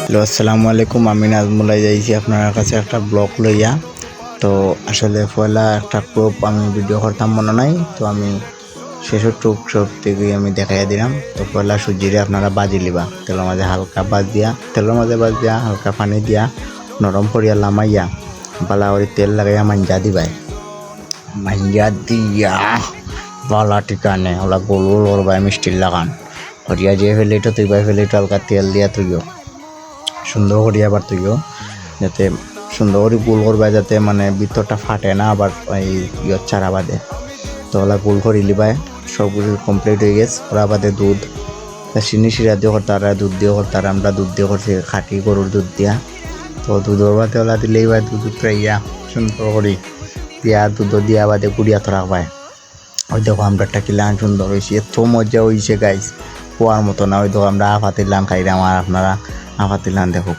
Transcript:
Hello আসসালামু আলাইকুম। আমি নাজমুলাই যাইছি আপনার কাছে একটা ব্লগ লইয়া। তো আসলে পয়লা একটা প্রুফ আমি ভিডিও করতাম মনে নাই, তো আমি শেষের টুক সব থেকে আমি দেখাইয়া দিলাম। তো পয়লা সুজিরে আপনারা বাজি লিবা, তেলের মাঝে হালকা বাজ দিয়া হালকা পানি দিয়া নরম করিয়া লামাইয়া বালা করে তেল লাগাইয়া মাঞ্জা দিবাই। মাঞ্জা দিয়া বালা টিকানে ওলা গোল গোল করবাই মিষ্টির লাগান হরিয়া যে ফেলেটো তুইবাই ফেলেটো হালকা তেল দিয়া তুইও সুন্দর করিয়া আবার তুইও যাতে সুন্দর করে গোল করবা, যাতে মানে ভিতরটা ফাটে না আবার এই ছাড়া বাদে। তো ওলা গোল করি লিবাই সবগুলো কমপ্লিট হয়ে গেছে। ওরা বাদে দুধ চিনি শিরা দিয়ে করতার, দুধ দিয়ে করতার, আমরা দুধ দিয়ে করছি খাঁটি গরুর দুধ দিয়া। তো দুধের বাদে ওলা দিলেই বা দুধ উতরাইয়া সুন্দর করি দিয়া দুধ দিয়া বাদে গুড়িয়া তো রাখবাই। ওই দেখো আমরা একটা কিলান সুন্দর হয়েছে, এত মজা হয়েছে গাইস, খোয়ার মতো না। ওই দেখো আমরা আফাতিলান খাইলাম আর আপনারা আফাতিলান দেখো।